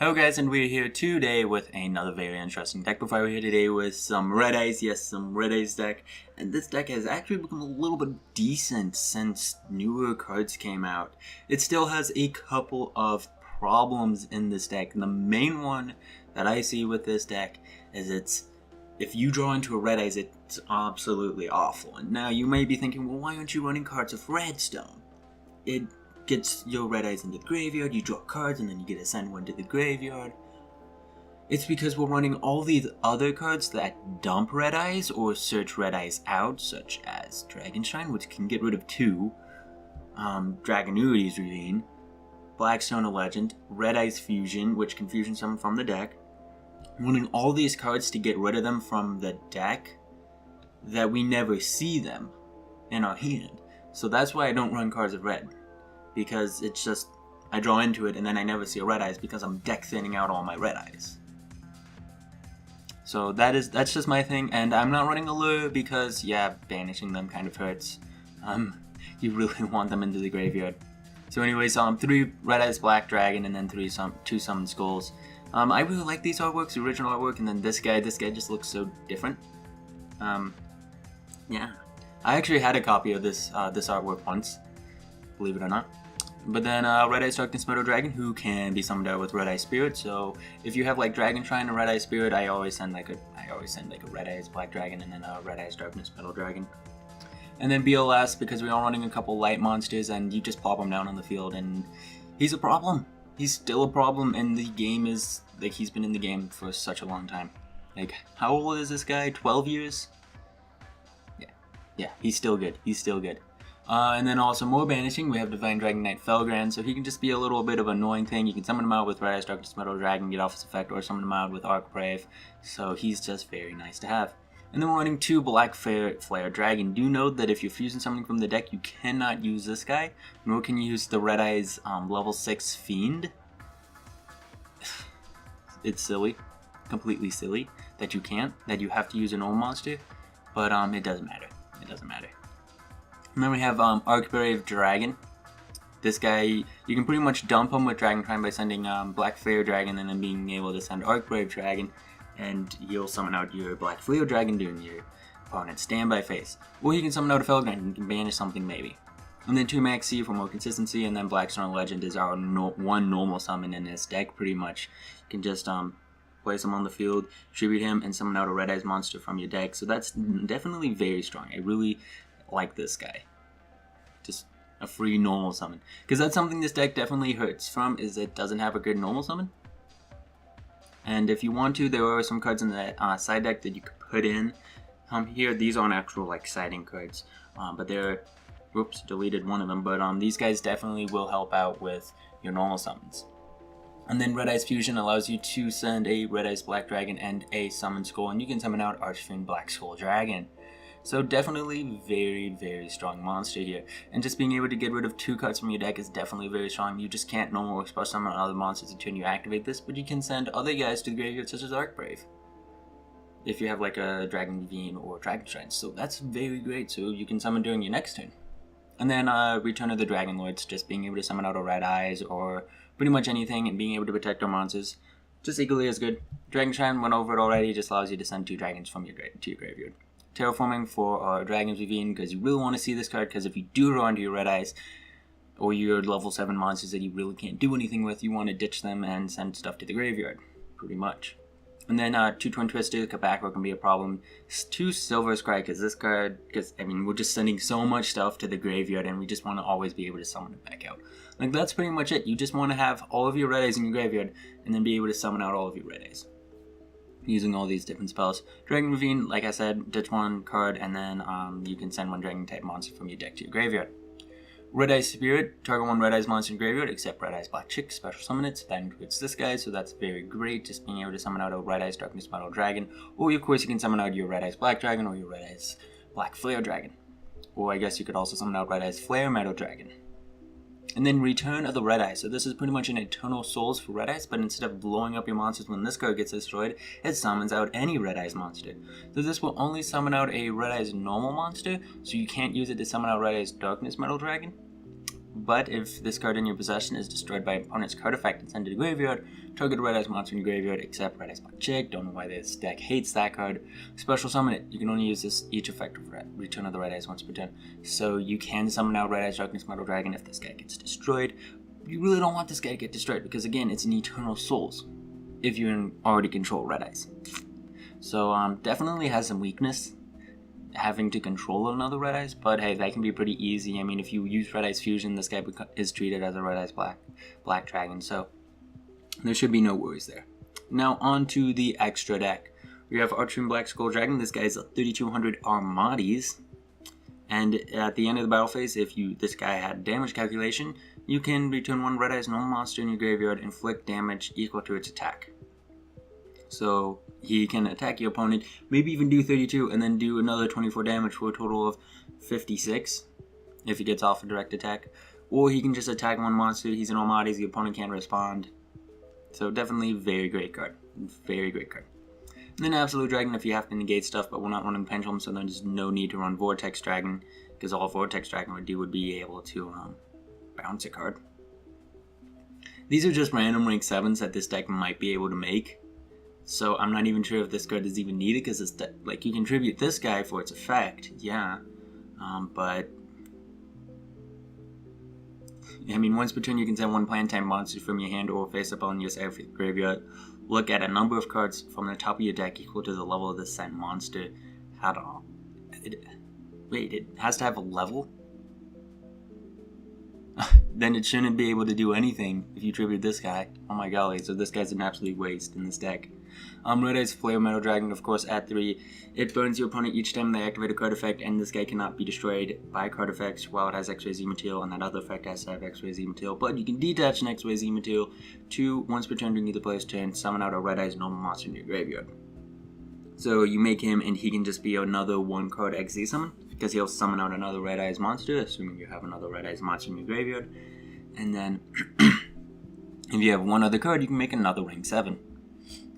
Hello guys, and we're here today with another very interesting deck. Before we're here today with some Red Eyes, yes, some Red Eyes deck. And this deck has actually become a little bit decent since newer cards came out. It still has a couple of problems in this deck. And the main one that I see with this deck is if you draw into a Red Eyes, it's absolutely awful. And now you may be thinking, well, why aren't you running cards of Redstone? It gets your Red Eyes into the graveyard, you draw cards, and then you get to send one to the graveyard. It's because we're running all these other cards that dump Red Eyes or search Red Eyes out, such as Dragonshine, which can get rid of two, Dragonuity's Ravine, Blackstone Legend, Red Eyes Fusion, which can fusion summon from the deck. Running all these cards to get rid of them from the deck that we never see them in our hand. So that's why I don't run cards of red. Because it's just, I draw into it and then I never see a Red Eyes because I'm deck thinning out all my Red Eyes. So that's just my thing, and I'm not running Allure because, yeah, banishing them kind of hurts. You really want them into the graveyard. So anyways, 3 Red Eyes Black Dragon and then 2 Summon Skulls. I really like these artworks, the original artwork, and then this guy just looks so different. Yeah. I actually had a copy of this artwork once, believe it or not. But then Red Eyes Darkness Metal Dragon, who can be summoned out with Red Eyes Spirit. So if you have like Dragonshine and Red Eyes Spirit, I always send like a Red Eyes Black Dragon and then a Red Eyes Darkness Metal Dragon. And then BLS, because we're all running a couple light monsters, and you just plop him down on the field, and he's a problem. He's still a problem, and the game is like, he's been in the game for such a long time. Like, how old is this guy? 12 years? Yeah, he's still good. He's still good. And then also more banishing, we have Divine Dragon Knight Felgrand, so he can just be a little bit of an annoying thing. You can summon him out with Red Eyes Darkness Metal Dragon, get off his effect, or summon him out with Archbrave, so he's just very nice to have. And then we're running 2 Black Flare Dragon. Do note that if you're fusing something from the deck, you cannot use this guy, nor can you use the Red Eyes level 6 Fiend. It's silly, completely silly, that you can't, that you have to use an old monster, but it doesn't matter. It doesn't matter. And then we have Archbrave Dragon. This guy, you can pretty much dump him with Dragonshine by sending Black Flare Dragon and then being able to send Archbrave Dragon, and you'll summon out your Black Flare Dragon during your opponent's standby phase. Or you can summon out a Felgrand and you can banish something maybe. And then 2 Maxi for more consistency, and then Blackstone Legend is our one normal summon in this deck pretty much. You can just place him on the field, tribute him, and summon out a Red Eyes monster from your deck. So that's definitely very strong. I really like this guy. Just a free normal summon. Because that's something this deck definitely hurts from, is it doesn't have a good normal summon. And if you want to, there are some cards in the side deck that you could put in. Here, these aren't actual like siding cards, but they're, whoops, deleted one of them. But these guys definitely will help out with your normal summons. And then Red Eyes Fusion allows you to send a Red Eyes Black Dragon and a Summon Skull, and you can summon out Archfiend Black Skull Dragon. So definitely very, very strong monster here. And just being able to get rid of 2 cards from your deck is definitely very strong. You just can't normal express summon other monsters until you activate this, but you can send other guys to the graveyard such as Archbrave, if you have like a Dragon Ravine or Dragonshine. So that's very great, so you can summon during your next turn. And then Return of the Dragon Lords, just being able to summon out a Red Eyes or pretty much anything and being able to protect our monsters, just equally as good. Dragonshine, went over it already, just allows you to send 2 dragons from your to your graveyard. Terraforming for Dragon's Ravine, because you really want to see this card, because if you do draw into your Red Eyes or your level 7 monsters that you really can't do anything with, you want to ditch them and send stuff to the graveyard, pretty much. And then 2 Twin Twister, Kabakro can be a problem. 2 Silver Scry, because this card, we're just sending so much stuff to the graveyard and we just want to always be able to summon it back out. Like, that's pretty much it. You just want to have all of your Red Eyes in your graveyard and then be able to summon out all of your Red Eyes using all these different spells. Dragon Ravine, like I said, ditch 1 card, and then you can send 1 Dragon type monster from your deck to your graveyard. Red Eyes Spirit, target 1 Red Eyes monster in graveyard, except Red Eyes Black Chick, special summon it, so that includes this guy, so that's very great, just being able to summon out a Red Eyes Darkness Metal Dragon, or of course you can summon out your Red Eyes Black Dragon, or your Red Eyes Black Flare Dragon. Or I guess you could also summon out Red Eyes Flare Metal Dragon. And then Return of the Red Eyes. So this is pretty much an Eternal Souls for Red Eyes, but instead of blowing up your monsters when this card gets destroyed, it summons out any Red Eyes monster. So this will only summon out a Red Eyes normal monster, so you can't use it to summon out Red Eyes Darkness Metal Dragon. But if this card in your possession is destroyed by an opponent's card effect and sent to the graveyard, target a Red Eyes monster in your graveyard except Red Eyes Black Chick. Don't know why this deck hates that card. Special summon it. You can only use this each effective return of the Red Eyes once per turn. So you can summon out Red Eyes Darkness Metal Dragon if this guy gets destroyed. You really don't want this guy to get destroyed because, again, it's an Eternal Souls if you already control Red Eyes. So definitely has some weakness having to control another Red Eyes, but hey, that can be pretty easy. I mean, if you use Red Eyes Fusion, this guy is treated as a Red Eyes Black Dragon, so there should be no worries there. Now on to the extra deck. We have Archery Black Skull Dragon. This guy is a 3200 Armades, and at the end of the battle phase, if this guy had damage calculation, you can return one Red Eyes normal monster in your graveyard, inflict damage equal to its attack. So he can attack your opponent, maybe even do 32, and then do another 24 damage for a total of 56 if he gets off a direct attack. Or he can just attack one monster, he's an Armades, the opponent can't respond. So definitely very great card. Very great card. And then Absolute Dragon if you have to negate stuff, but we're not running Pendulum, so there's no need to run Vortex Dragon, because all Vortex Dragon would do would be able to bounce a card. These are just random rank 7s that this deck might be able to make. So I'm not even sure if this card is even needed, because it's like you can tribute this guy for its effect, yeah, but I mean, once per turn you can send one plant type monster from your hand or face up on your side of your graveyard. Look at a number of cards from the top of your deck equal to the level of the sent monster. Wait, it has to have a level? Then it shouldn't be able to do anything if you tribute this guy. Oh my golly, so this guy's an absolute waste in this deck. Red Eyes Flare Metal Dragon, of course, at 3. It burns your opponent each time they activate a card effect, and this guy cannot be destroyed by card effects while it has X-Ray Z material, and that other effect has to have X-Ray Z material. But you can detach an X-Ray Z material to, once per turn during either player's turn, summon out a Red Eyes normal monster in your graveyard. So you make him, and he can just be another 1-card XZ summon, because he'll summon out another Red Eyes monster, assuming you have another Red Eyes monster in your graveyard. And then, if you have one other card, you can make another rank 7.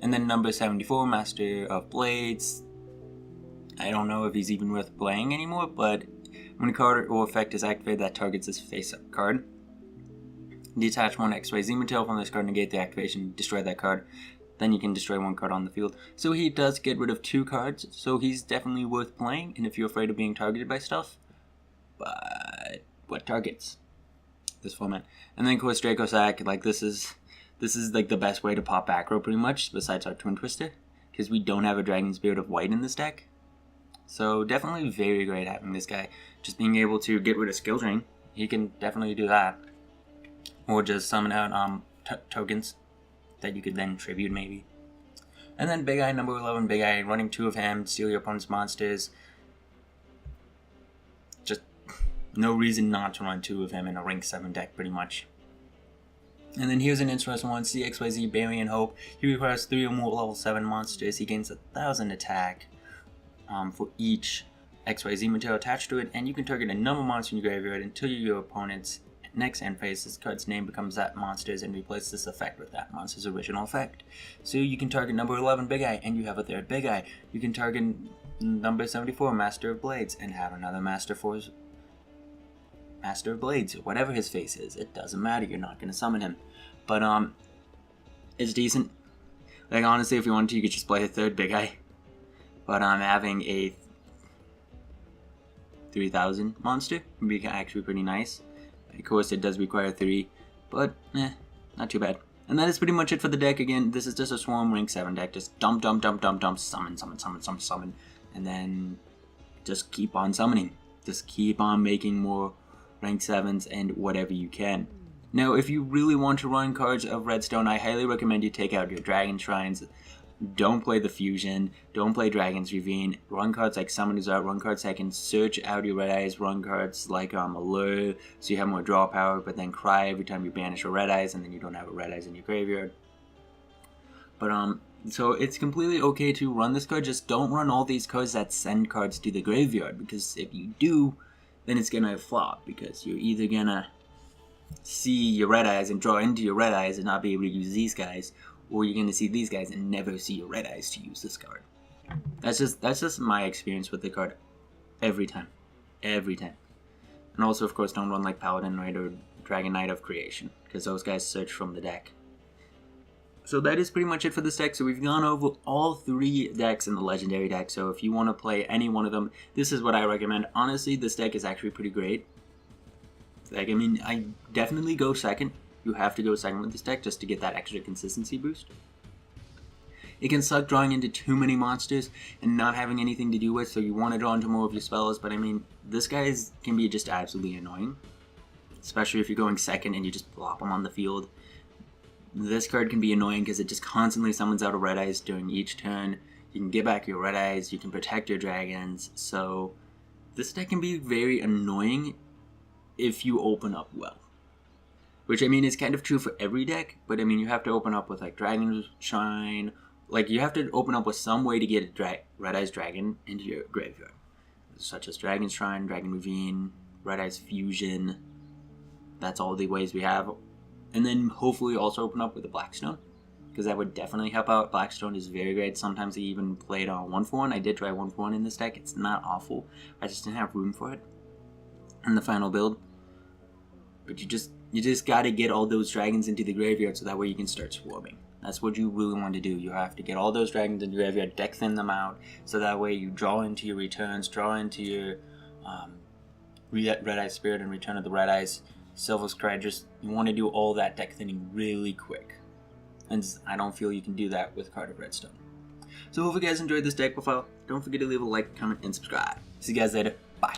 And then number 74, Master of Blades. I don't know if he's even worth playing anymore, but when a card or effect is activated that targets this face-up card, detach one X-Ray Z material from this card, negate the activation, destroy that card. Then you can destroy one card on the field. So he does get rid of 2 cards, so he's definitely worth playing, and if you're afraid of being targeted by stuff. But what targets? This format. And then of course Draco Sack, like this is like the best way to pop aggro pretty much, besides our Twin Twister, because we don't have a Dragon Spirit of White in this deck. So definitely very great having this guy. Just being able to get rid of Skill Drain, he can definitely do that. Or just summon out tokens that you could then tribute maybe. And then Big Eye, number 11, Big Eye, running 2 of him, steal your opponent's monsters. Just no reason not to run 2 of him in a rank 7 deck pretty much. And then here's an interesting one, CXYZ Barian Hope. He requires 3 or more level 7 monsters. He gains 1,000 attack for each XYZ material attached to it, and you can target a number of monsters in your graveyard until your opponent's next end phase. This card's name becomes that monster's and replace this effect with that monster's original effect. So you can target number 11 Big Eye and you have a third Big Eye. You can target number 74 Master of Blades and have another Master of Blades, or whatever his face is. It doesn't matter, you're not going to summon him. But it's decent. Like honestly, if you wanted to, you could just play a third Big Eye. But having a 3000 monster would be actually pretty nice. Of course, it does require 3, but not too bad. And that is pretty much it for the deck. Again, this is just a Swarm rank 7 deck. Just dump, summon, and then just keep on summoning. Just keep on making more rank 7s and whatever you can. Now, if you really want to run cards of Redstone, I highly recommend you take out your Dragon Shrines. Don't play the Fusion, don't play Dragon's Ravine, run cards like Summoner's Art, run cards that can search out your Red Eyes, run cards like Allure, so you have more draw power, but then cry every time you banish a Red Eyes, and then you don't have a Red Eyes in your graveyard. But so it's completely okay to run this card, just don't run all these cards that send cards to the graveyard, because if you do, then it's gonna flop, because you're either gonna see your Red Eyes and draw into your Red Eyes and not be able to use these guys, or you're going to see these guys and never see your Red Eyes to use this card. That's just my experience with the card every time. And also, of course, don't run like Paladin Knight or Dragon Knight of Creation, because those guys search from the deck. So that is pretty much it for this deck. So we've gone over all 3 decks in the Legendary deck. So if you want to play any one of them, this is what I recommend. Honestly, this deck is actually pretty great. Like, I mean, I definitely go second. You have to go second with this deck just to get that extra consistency boost. It can suck drawing into too many monsters and not having anything to do with, so you want to draw into more of your spells. But I mean, this guy can be just absolutely annoying. Especially if you're going second and you just plop him on the field. This card can be annoying because it just constantly summons out a Red Eyes during each turn. You can get back your Red Eyes, you can protect your dragons, so this deck can be very annoying if you open up well. Which, I mean, is kind of true for every deck, but I mean, you have to open up with like Dragon Shine, like you have to open up with some way to get a Red Eyes Dragon into your graveyard. Such as Dragon Shrine, Dragon Ravine, Red Eyes Fusion. That's all the ways we have. And then hopefully also open up with a Blackstone, because that would definitely help out. Blackstone is very great. Sometimes I even play it on 1-for-1. I did try 1-for-1 in this deck. It's not awful. I just didn't have room for it in the final build. But you just got to get all those dragons into the graveyard so that way you can start swarming. That's what you really want to do. You have to get all those dragons into the graveyard, deck thin them out, so that way you draw into your returns, draw into your Red Eyes Spirit and Return of the Red Eyes. Sylva's Cry, just you want to do all that deck thinning really quick, and I don't feel you can do that with Card of Redstone. So hope you guys enjoyed this deck profile. Don't forget to leave a like, comment, and subscribe. See you guys later. Bye.